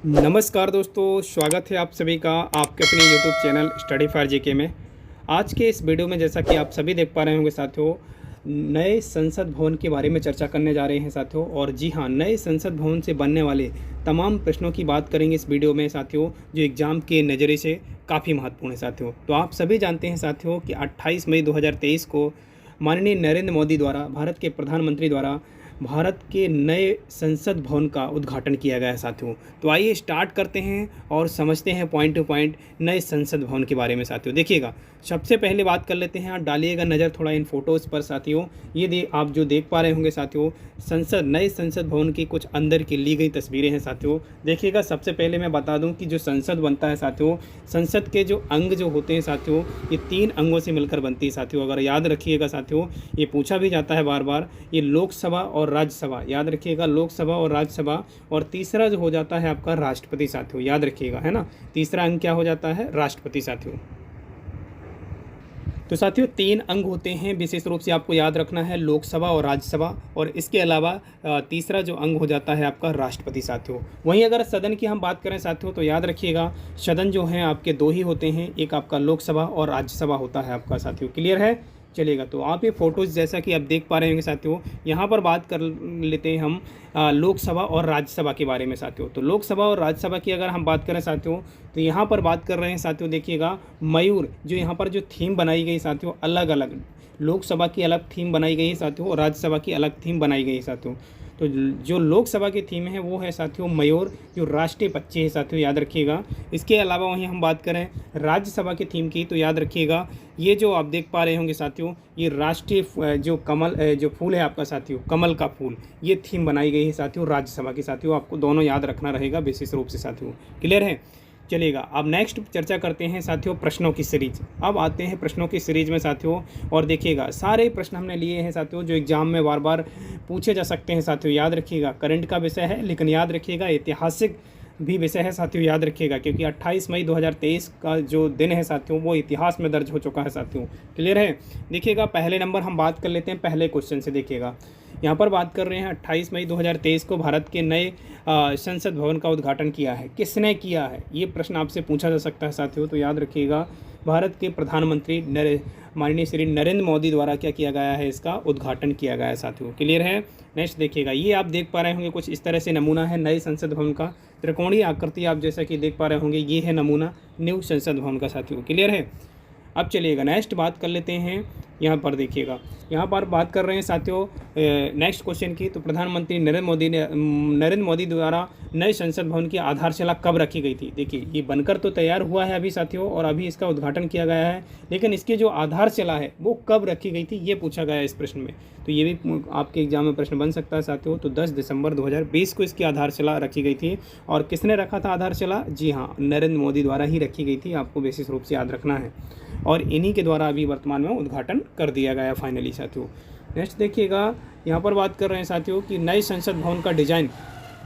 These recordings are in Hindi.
नमस्कार दोस्तों, स्वागत है आप सभी का आपके अपने YouTube channel study for GK में। आज के इस वीडियो में जैसा कि आप सभी देख पा रहे होंगे साथियों, नए संसद भवन के बारे में चर्चा करने जा रहे हैं साथियों। और जी हाँ, नए संसद भवन से बनने वाले तमाम प्रश्नों की बात करेंगे इस वीडियो में साथियों, जो एग्ज़ाम के नज़रिए से काफ़ी महत्वपूर्ण है साथियों। तो आप सभी जानते हैं साथियों कि 28 मई 2023 को माननीय नरेंद्र मोदी द्वारा, भारत के प्रधानमंत्री द्वारा भारत के नए संसद भवन का उद्घाटन किया गया है साथियों। तो आइए स्टार्ट करते हैं और समझते हैं पॉइंट टू पॉइंट नए संसद भवन के बारे में साथियों। देखिएगा, सबसे पहले बात कर लेते हैं, आप डालिएगा नज़र थोड़ा इन फोटोज़ पर साथियों। ये आप जो देख पा रहे होंगे साथियों, नए संसद भवन की कुछ अंदर की ली गई तस्वीरें हैं साथियों। देखिएगा, सबसे पहले मैं बता दूं कि जो संसद बनता है साथियों, संसद के जो अंग जो होते हैं साथियों, ये 3 अंगों से मिलकर बनती है साथियों। अगर याद रखिएगा साथियों, ये पूछा भी जाता है बार बार, ये लोकसभा और राज्यसभा, याद रखिएगा, लोकसभा और राज्यसभा। और तीसरा जो हो जाता है आपका राष्ट्रपति साथियों, याद रखिएगा, है ना। तीसरा अंग क्या हो जाता है? राष्ट्रपति साथियों। तो साथियों 3 अंग होते हैं, विशेष रूप से आपको याद रखना है, लोकसभा और राज्यसभा। और इसके अलावा तीसरा जो अंग हो जाता है आपका राष्ट्रपति साथियों। वहीं अगर सदन की हम बात करें साथियों, तो याद रखिएगा, सदन जो हैं आपके 2 ही होते हैं, एक आपका लोकसभा और राज्यसभा होता है आपका साथियों। क्लियर है? चलेगा, तो आप ये फ़ोटोज़ जैसा कि आप देख पा रहे होंगे साथियों, यहाँ पर बात कर लेते हैं हम लोकसभा और राज्यसभा के बारे में साथियों। तो लोकसभा और राज्यसभा की अगर हम बात करें साथियों, तो यहाँ पर बात कर रहे हैं साथियों, देखिएगा, मयूर, जो यहाँ पर जो थीम बनाई गई साथियों, अलग अलग, लोकसभा की अलग थीम बनाई गई है साथियों और राज्यसभा की अलग थीम बनाई गई है साथियों। तो जो लोकसभा की थीम है वो है साथियों मयूर, जो राष्ट्रीय पक्षी है साथियों, याद रखिएगा। इसके अलावा वहीं हम बात करें राज्यसभा की थीम की, तो याद रखिएगा, ये जो आप देख पा रहे होंगे साथियों, ये राष्ट्रीय जो कमल जो फूल है आपका साथियों, कमल का फूल, ये थीम बनाई गई है साथियों राज्यसभा की साथियों। आपको दोनों याद रखना रहेगा विशेष रूप से साथियों। क्लियर है? चलेगा, अब नेक्स्ट चर्चा करते हैं साथियों प्रश्नों की सीरीज। अब आते हैं प्रश्नों की सीरीज में साथियों, और देखिएगा सारे प्रश्न हमने लिए हैं साथियों जो एग्जाम में बार बार पूछे जा सकते हैं साथियों। याद रखिएगा, करंट का विषय है, लेकिन याद रखिएगा ऐतिहासिक भी विषय है साथियों, याद रखिएगा, क्योंकि 28 मई 2023 का जो दिन है साथियों, वो इतिहास में दर्ज हो चुका है साथियों। क्लियर है? देखिएगा, पहले नंबर हम बात कर लेते हैं पहले क्वेश्चन से। देखिएगा, यहाँ पर बात कर रहे हैं 28 मई 2023 को भारत के नए संसद भवन का उद्घाटन किया है। किसने किया है? ये प्रश्न आपसे पूछा जा सकता है साथियों। तो याद रखिएगा, भारत के प्रधानमंत्री माननीय श्री नरेंद्र मोदी द्वारा क्या किया गया है? इसका उद्घाटन किया गया है साथियों। क्लियर है? नेक्स्ट देखिएगा, ये आप देख पा रहे होंगे कुछ इस तरह से नमूना है नए संसद भवन का, त्रिकोणीय आकृति आप जैसा कि देख पा रहे होंगे, ये है नमूना न्यू संसद भवन का साथियों। क्लियर है? अब चलिएगा नेक्स्ट बात कर लेते हैं। यहाँ पर देखिएगा, यहाँ पर बात कर रहे हैं साथियों नेक्स्ट क्वेश्चन की। तो प्रधानमंत्री नरेंद्र मोदी द्वारा नए संसद भवन की आधारशिला कब रखी गई थी? देखिए, ये बनकर तो तैयार हुआ है अभी साथियों, और अभी इसका उद्घाटन किया गया है, लेकिन इसकी जो आधारशिला है वो कब रखी गई थी, ये पूछा गया है इस प्रश्न में। तो ये भी आपके एग्जाम में प्रश्न बन सकता है साथियों। तो 10 दिसंबर 2020 को इसकी आधारशिला रखी गई थी। और किसने रखा था आधारशिला? जी हाँ, नरेंद्र मोदी द्वारा ही रखी गई थी, आपको विशेष रूप से याद रखना है। और इन्हीं के द्वारा अभी वर्तमान में उद्घाटन कर दिया गया फाइनली साथियों। नेक्स्ट देखिएगा, यहाँ पर बात कर रहे हैं साथियों कि नए संसद भवन का डिज़ाइन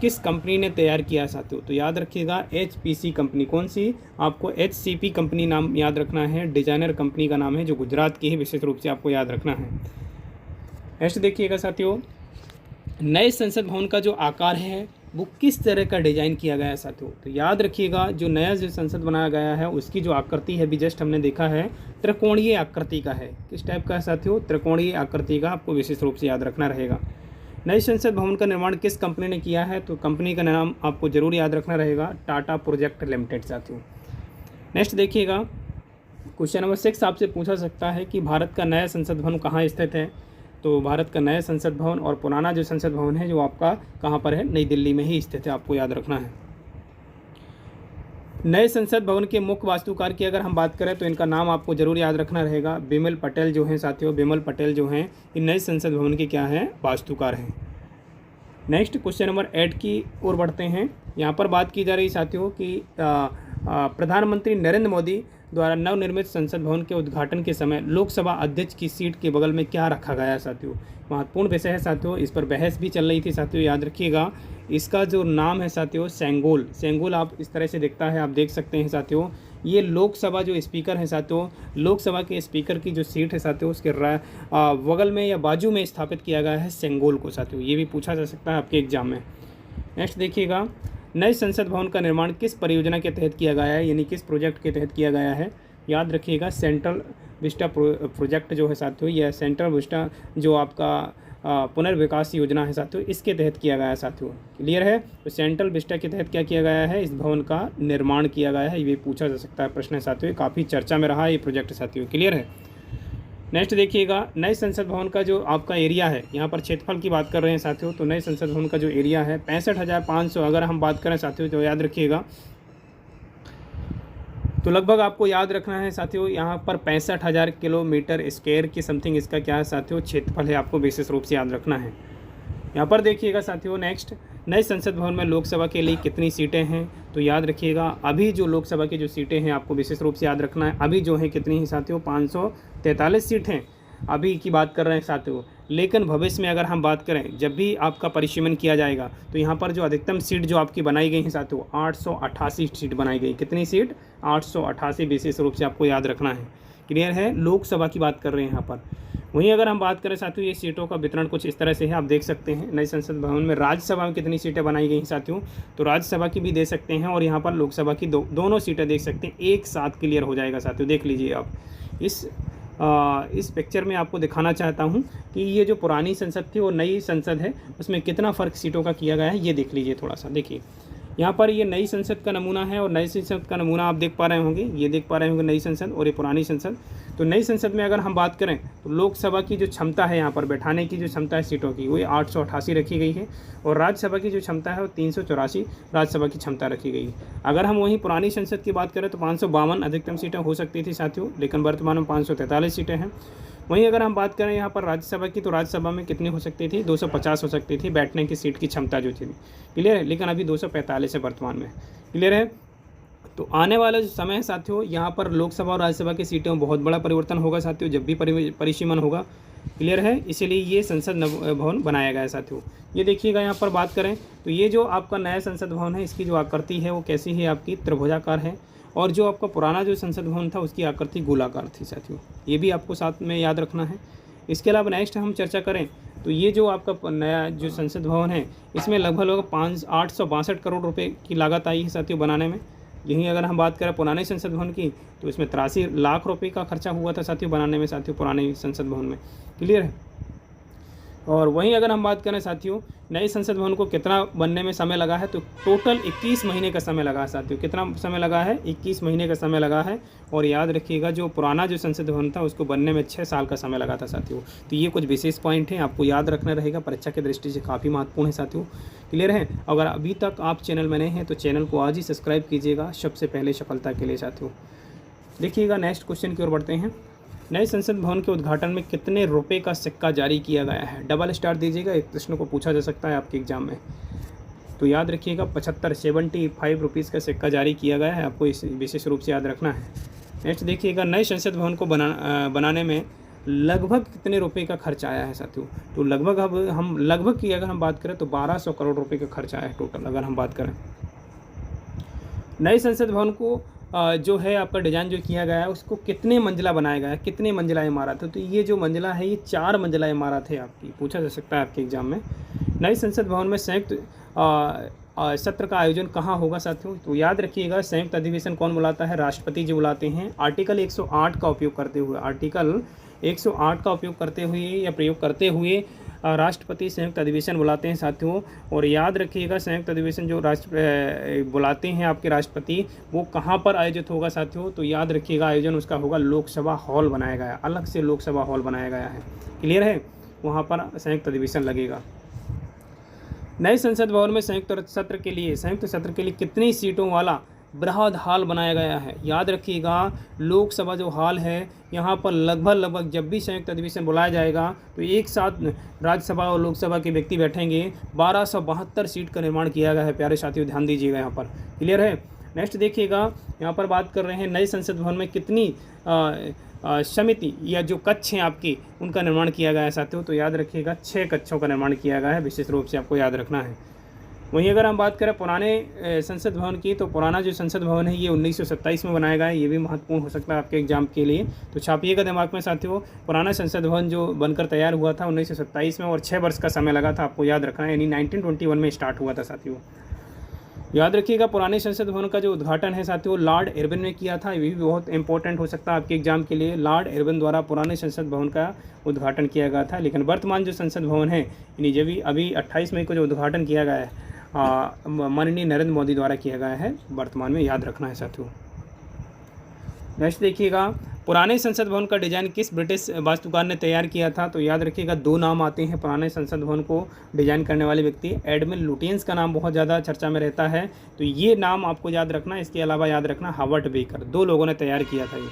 किस कंपनी ने तैयार किया है साथियों। तो याद रखिएगा, HPC कंपनी। कौन सी? आपको HCP कंपनी नाम याद रखना है, डिजाइनर कंपनी का नाम है, जो गुजरात की है, विशेष रूप से आपको याद रखना है। नेक्स्ट देखिएगा साथियों, नए संसद भवन का जो आकार है वो किस तरह का डिज़ाइन किया गया है साथियों। तो याद रखिएगा, जो नया जो संसद बनाया गया है उसकी जो आकृति है, भी जस्ट हमने देखा है, त्रिकोणीय आकृति का है। किस टाइप का है साथियों? त्रिकोणीय आकृति का, आपको विशेष रूप से याद रखना रहेगा। नए संसद भवन का निर्माण किस कंपनी ने किया है? तो कंपनी का नाम आपको जरूर याद रखना रहेगा, टाटा प्रोजेक्ट लिमिटेड साथियों। नेक्स्ट देखिएगा, क्वेश्चन नंबर 6 आपसे पूछा सकता है कि भारत का नया संसद भवन कहाँ स्थित है। तो भारत का नया संसद भवन और पुराना जो संसद भवन है, जो आपका कहाँ पर है? नई दिल्ली में ही स्थित है, आपको याद रखना है। नए संसद भवन के मुख्य वास्तुकार की अगर हम बात करें, तो इनका नाम आपको जरूर याद रखना रहेगा, बिमल पटेल जो हैं साथियों, बिमल पटेल जो हैं, इन नए संसद भवन के क्या हैं? वास्तुकार हैं। नेक्स्ट क्वेश्चन नंबर 8 की ओर बढ़ते हैं। यहाँ पर बात की जा रही साथियों कि प्रधानमंत्री नरेंद्र मोदी द्वारा नवनिर्मित संसद भवन के उद्घाटन के समय लोकसभा अध्यक्ष की सीट के बगल में क्या रखा गया है साथियों। महत्वपूर्ण विषय है साथियों, इस पर बहस भी चल रही थी साथियों, याद रखिएगा। इसका जो नाम है साथियों, सेंगोल। सेंगोल आप इस तरह से दिखता है, आप देख सकते हैं साथियों। ये लोकसभा जो स्पीकर है साथियों, लोकसभा के स्पीकर की जो सीट है साथियों, उसके बगल में या बाजू में स्थापित किया गया है सेंगोल को साथियों। ये भी पूछा जा सकता है आपके एग्जाम में। नेक्स्ट देखिएगा, नए संसद भवन का निर्माण किस परियोजना के तहत किया गया है, यानी किस प्रोजेक्ट के तहत किया गया है। याद रखिएगा सेंट्रल विस्टा प्रोजेक्ट जो है साथियों, यह सेंट्रल विस्टा जो आपका पुनर्विकास योजना है साथियों, इसके तहत किया गया है साथियों। क्लियर है। तो सेंट्रल विस्टा के तहत क्या किया गया है, इस भवन का निर्माण किया गया है। ये पूछा जा सकता है प्रश्न है साथियों, काफ़ी चर्चा में रहा है ये प्रोजेक्ट साथियों। क्लियर है। नेक्स्ट देखिएगा, नए संसद भवन का जो आपका एरिया है, यहाँ पर क्षेत्रफल की बात कर रहे हैं साथियों। तो नए संसद भवन का जो एरिया है 65,500 अगर हम बात करें साथियों, तो याद रखिएगा, तो लगभग आपको याद रखना है साथियों, यहाँ पर 65,000 किलोमीटर स्क्वायर की समथिंग इसका क्या है साथियों, क्षेत्रफल है। आपको विशेष रूप से याद रखना है। यहाँ पर देखिएगा साथियों, नेक्स्ट, नए संसद भवन में लोकसभा के लिए कितनी सीटें हैं। तो याद रखिएगा, अभी जो लोकसभा की जो सीटें हैं आपको विशेष रूप से याद रखना है। अभी जो है कितनी ही साथियों, 543 सीट हैं अभी की बात कर रहे हैं साथियों। लेकिन भविष्य में अगर हम बात करें, जब भी आपका परिसीमन किया जाएगा, तो यहाँ पर जो अधिकतम सीट जो आपकी बनाई गई हैं साथियों, 888 सीट बनाई गई। कितनी सीट, 888 विशेष रूप से आपको याद रखना है। क्लियर है। लोकसभा की बात कर रहे हैं यहाँ पर। वहीं अगर हम बात करें साथियों, ये सीटों का वितरण कुछ इस तरह से है, आप देख सकते हैं। नए संसद भवन में राज्यसभा में कितनी सीटें बनाई गई हैं साथियों, तो राज्यसभा की भी दे सकते हैं और यहाँ पर लोकसभा की दोनों सीटें देख सकते हैं। एक साथ क्लियर हो जाएगा साथियों। देख लीजिए आप, इस पिक्चर में आपको दिखाना चाहता हूँ कि ये जो पुरानी संसद थी और नई संसद है, उसमें कितना फ़र्क सीटों का किया गया है। ये देख लीजिए थोड़ा सा। देखिए यहाँ पर ये नई संसद का नमूना है और नई संसद का नमूना आप देख पा रहे होंगे, ये देख पा रहे होंगे नई संसद और ये पुरानी संसद। तो नई संसद में अगर हम बात करें तो लोकसभा की जो क्षमता है, यहाँ पर बैठाने की जो क्षमता है सीटों की, वो 888 रखी गई है और राज्यसभा की जो क्षमता है वो 384 राज्यसभा की क्षमता रखी गई है। अगर हम वहीं पुरानी संसद की बात करें तो 552 अधिकतम सीटें हो सकती थी साथियों, लेकिन वर्तमान में 543 सीटें हैं। वहीं अगर हम बात करें यहाँ पर राज्यसभा की, तो राज्यसभा में कितनी हो सकती थी, 250 हो सकती थी बैठने की सीट की क्षमता जो थी। क्लियर है। लेकिन अभी 245 है वर्तमान में। क्लियर है। तो आने वाला जो समय है साथियों, यहाँ पर लोकसभा और राज्यसभा की सीटों में बहुत बड़ा परिवर्तन होगा साथियों, जब भी परिसीमन होगा। क्लियर है। इसीलिए ये संसद भवन बनाया गया है साथियों। ये देखिएगा, यहाँ पर बात करें तो ये जो आपका नया संसद भवन है, इसकी जो आकृति है वो कैसी है, आपकी त्रिभुजाकार है। और जो आपका पुराना जो संसद भवन था उसकी आकृति गोलाकार थी साथियों। ये भी आपको साथ में याद रखना है। इसके अलावा नेक्स्ट हम चर्चा करें तो ये जो आपका नया जो संसद भवन है, इसमें लगभग 862 करोड़ रुपए की लागत आई है साथियों बनाने में। यहीं अगर हम बात करें पुराने संसद भवन की, तो इसमें 83 लाख रुपए का खर्चा हुआ था साथियों बनाने में साथियों, पुराने संसद भवन में। क्लियर है। और वहीं अगर हम बात करें साथियों, नए संसद भवन को कितना बनने में समय लगा है, तो टोटल 21 महीने का समय लगा है साथियों। कितना समय लगा है, 21 महीने का समय लगा है। और याद रखिएगा, जो पुराना जो संसद भवन था उसको बनने में 6 साल का समय लगा था साथियों। तो ये कुछ विशेष पॉइंट हैं, आपको याद रखना रहेगा, परीक्षा की दृष्टि से काफ़ी महत्वपूर्ण है साथियों। क्लियर है। अगर अभी तक आप चैनल में नए हैं तो चैनल को आज ही सब्सक्राइब कीजिएगा, सबसे पहले सफलता के लिए साथियों। देखिएगा, नेक्स्ट क्वेश्चन की ओर बढ़ते हैं। नए संसद भवन के उद्घाटन में कितने रुपए का सिक्का जारी किया गया है। डबल स्टार दीजिएगा, एक प्रश्न को पूछा जा सकता है आपके एग्जाम में। तो याद रखिएगा, 75 रुपीज़ का सिक्का जारी किया गया है, आपको इस विशेष रूप से याद रखना है। नेक्स्ट देखिएगा, नए संसद भवन को बनाने में लगभग कितने रुपए का खर्च आया है साथियों। तो लगभग, अब हम लगभग की अगर हम बात करें तो 1200 करोड़ रुपए का खर्च आया है टोटल, अगर हम बात करें। नए संसद भवन को जो है आपका डिज़ाइन जो किया गया है, उसको कितने मंजिला बनाया गया है, कितने मंजिला इमारत है। तो ये जो मंजिला है, ये 4 मंजिला इमारत है आपकी, पूछा जा सकता है आपके एग्जाम में। नए संसद भवन में संयुक्त सत्र का आयोजन कहाँ होगा साथियों। तो याद रखिएगा, संयुक्त अधिवेशन कौन बुलाता है, राष्ट्रपति जी बुलाते हैं। आर्टिकल 108 का उपयोग करते हुए, आर्टिकल 108 का उपयोग करते हुए या प्रयोग करते हुए राष्ट्रपति संयुक्त अधिवेशन बुलाते हैं साथियों। और याद रखिएगा, संयुक्त अधिवेशन जो बुलाते हैं आपके राष्ट्रपति, वो कहाँ पर आयोजित होगा साथियों। तो याद रखिएगा, आयोजन उसका होगा लोकसभा हॉल बनाया गया है, अलग से लोकसभा हॉल बनाया गया है। क्लियर है। वहाँ पर संयुक्त अधिवेशन लगेगा। नए संसद भवन में संयुक्त सत्र के लिए कितनी सीटों वाला बृहद हॉल बनाया गया है। याद रखिएगा, लोकसभा जो हॉल है, यहाँ पर लगभग जब भी संयुक्त अधिवेशन बुलाया जाएगा तो एक साथ राज्यसभा और लोकसभा के व्यक्ति बैठेंगे। 1272 सीट का निर्माण किया गया है प्यारे साथियों, ध्यान दीजिएगा यहाँ पर। क्लियर है। नेक्स्ट देखिएगा, यहाँ पर बात कर रहे हैं नए संसद भवन में कितनी समिति या जो कक्ष हैं आपकी, उनका निर्माण किया गया है साथियों। तो याद रखिएगा, 6 कक्षों का निर्माण किया गया है, विशेष रूप से आपको याद रखना है। वहीं अगर हम बात करें पुराने संसद भवन की, तो पुराना जो संसद भवन है ये 1927 में बनाया गया है। ये भी महत्वपूर्ण हो सकता है आपके एग्जाम के लिए, तो छापिएगा दिमाग में साथियों। पुराना संसद भवन जो बनकर तैयार हुआ था 1927 में और 6 वर्ष का समय लगा था, आपको याद रखना है, यानी 1921 में स्टार्ट हुआ था साथियों। याद रखिएगा पुराने संसद भवन का जो उद्घाटन है साथियों लॉर्ड इरविन ने किया था। ये भी बहुत इंपॉर्टेंट हो सकता है आपके एग्जाम के लिए। लॉर्ड इरविन द्वारा पुराने संसद भवन का उद्घाटन किया गया था। लेकिन वर्तमान जो संसद भवन है यानी जब भी अभी 28 मई को जो उद्घाटन किया गया है माननीय नरेंद्र मोदी द्वारा किया गया है वर्तमान में, याद रखना है साथियों। नेक्स्ट देखिएगा पुराने संसद भवन का डिज़ाइन किस ब्रिटिश वास्तुकार ने तैयार किया था। तो याद रखिएगा 2 नाम आते हैं पुराने संसद भवन को डिज़ाइन करने वाले व्यक्ति। एडमिन लुटियंस का नाम बहुत ज़्यादा चर्चा में रहता है, तो ये नाम आपको याद रखना। इसके अलावा याद रखना हावर्ड बेकर, 2 लोगों ने तैयार किया था ये।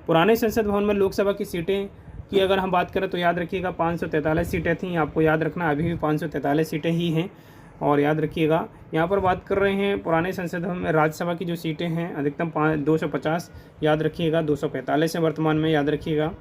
पुराने संसद भवन में लोकसभा की सीटें की अगर हम बात करें तो याद रखिएगा 543 सीटें थी, आपको याद रखना अभी भी 543 सीटें ही हैं। और याद रखिएगा यहाँ पर बात कर रहे हैं पुराने संसद भवन में राज्यसभा की जो सीटें हैं अधिकतम 250, याद रखिएगा 245 है वर्तमान में, याद रखिएगा।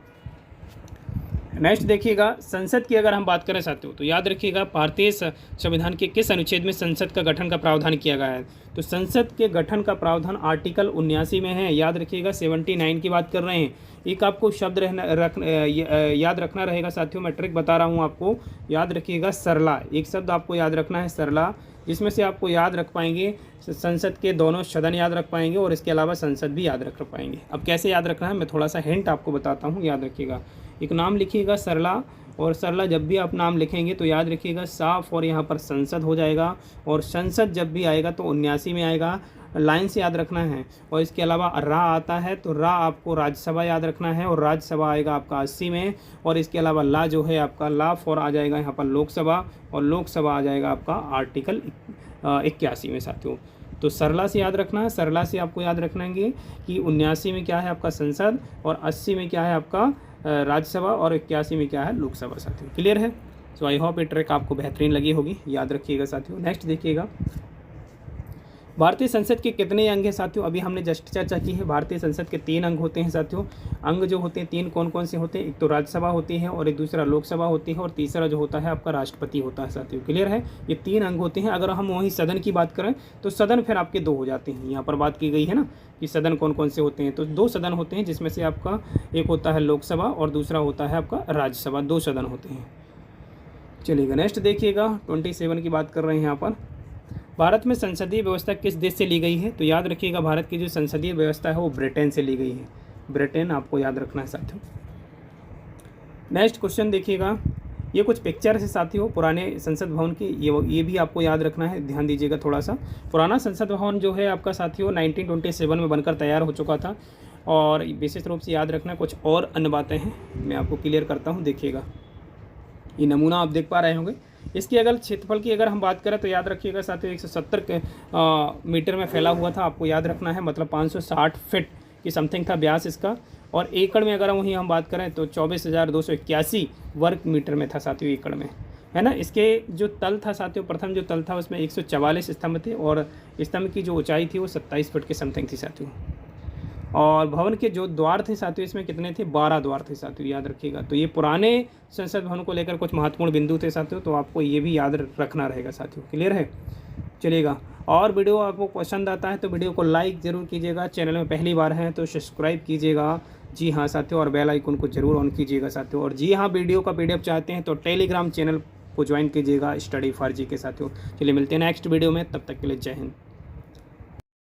नेक्स्ट देखिएगा संसद की अगर हम बात करें साथियों तो याद रखिएगा भारतीय संविधान के किस अनुच्छेद में संसद का गठन का प्रावधान किया गया है। तो संसद के गठन का प्रावधान आर्टिकल 79 में है, याद रखिएगा 79 की बात कर रहे हैं। एक आपको शब्द याद रखना रहेगा साथियों, मैं ट्रिक बता रहा हूँ आपको, याद रखिएगा सरला। एक शब्द आपको याद रखना है सरला, जिसमें से आपको याद रख पाएंगे संसद के दोनों सदन याद रख पाएंगे और इसके अलावा संसद भी याद रख पाएंगे। अब कैसे याद रखना है मैं थोड़ा सा हिंट आपको बताता हूँ, याद रखिएगा। एक नाम लिखिएगा सरला, और सरला जब भी आप नाम लिखेंगे तो याद रखिएगा साफ और यहाँ पर संसद हो जाएगा, और संसद जब भी आएगा तो 79 में आएगा, लाइन से याद रखना है। और इसके अलावा रा आता है तो रा आपको राज्यसभा याद रखना है, और राज्यसभा आएगा आपका 80 में, और इसके अलावा ला जो है आपका ला फॉर आ जाएगा यहाँ पर लोकसभा, और लोकसभा आ जाएगा आपका आर्टिकल 81 में साथियों। तो सरला से याद रखना है, सरला से आपको याद रखना है कि 79 में क्या है आपका संसद, और 80 में क्या है आपका राज्यसभा, और 81 में क्या है लोकसभा साथियों। क्लियर है? सो आई होप ये ट्रिक आपको बेहतरीन लगी होगी, याद रखिएगा साथियों। नेक्स्ट देखिएगा भारतीय संसद के कितने अंग हैं साथियों। अभी हमने जस्ट चर्चा की है, भारतीय संसद के 3 अंग होते हैं साथियों। अंग जो होते हैं 3 कौन कौन से होते हैं, एक तो राज्यसभा होती है, और एक दूसरा लोकसभा होती है, और तीसरा जो होता है आपका राष्ट्रपति होता है साथियों। क्लियर है? ये 3 अंग होते हैं। अगर हम वहीं सदन की बात करें तो सदन फिर आपके 2 हो जाते हैं। यहाँ पर बात की गई है ना कि सदन कौन कौन से होते हैं, तो 2 सदन होते हैं, जिसमें से आपका एक होता है लोकसभा और दूसरा होता है आपका राज्यसभा, 2 सदन होते हैं। चलिएगा नेक्स्ट देखिएगा 27 की बात कर रहे हैं यहाँ पर। भारत में संसदीय व्यवस्था किस देश से ली गई है। तो याद रखिएगा भारत की जो संसदीय व्यवस्था है वो ब्रिटेन से ली गई है, ब्रिटेन आपको याद रखना है साथियों। नेक्स्ट क्वेश्चन देखिएगा, ये कुछ पिक्चर है साथियों पुराने संसद भवन की, ये भी आपको याद रखना है, ध्यान दीजिएगा थोड़ा सा। पुराना संसद भवन जो है आपका साथियों 1927 में बनकर तैयार हो चुका था, और विशेष रूप से याद रखना कुछ और अन्य बातें हैं, मैं आपको क्लियर करता हूँ। देखिएगा ये नमूना आप देख पा रहे होंगे। इसकी अगर क्षेत्रफल की अगर हम बात करें तो याद रखिएगा साथियों 170 मीटर में फैला हुआ था, आपको याद रखना है, मतलब 560 फीट की समथिंग था व्यास इसका। और एकड़ में अगर वहीं हम बात करें तो 24,281 वर्ग मीटर में था साथियों, एकड़ में, है ना। इसके जो तल था साथियों, प्रथम जो तल था उसमें 144 स्तंभ थे, और स्तंभ की जो ऊंचाई थी वो 27 फीट के समथिंग थी साथियों। और भवन के जो द्वार थे साथियों इसमें कितने थे, 12 द्वार थे साथियों, याद रखिएगा। तो ये पुराने संसद भवन को लेकर कुछ महत्वपूर्ण बिंदु थे साथियों, तो आपको ये भी याद रखना रहेगा साथियों। क्लियर है? चलिएगा, और वीडियो आपको पसंद आता है तो वीडियो को लाइक ज़रूर कीजिएगा, चैनल में पहली बार हैं तो सब्सक्राइब कीजिएगा, जी हाँ साथियों, और बेल आइकन को जरूर ऑन कीजिएगा साथियों। और जी हाँ, वीडियो का PDF चाहते हैं तो टेलीग्राम चैनल को ज्वाइन कीजिएगा, स्टडी फॉर जी के साथियों। चलिए मिलते हैं नेक्स्ट वीडियो में, तब तक के लिए जय हिंद।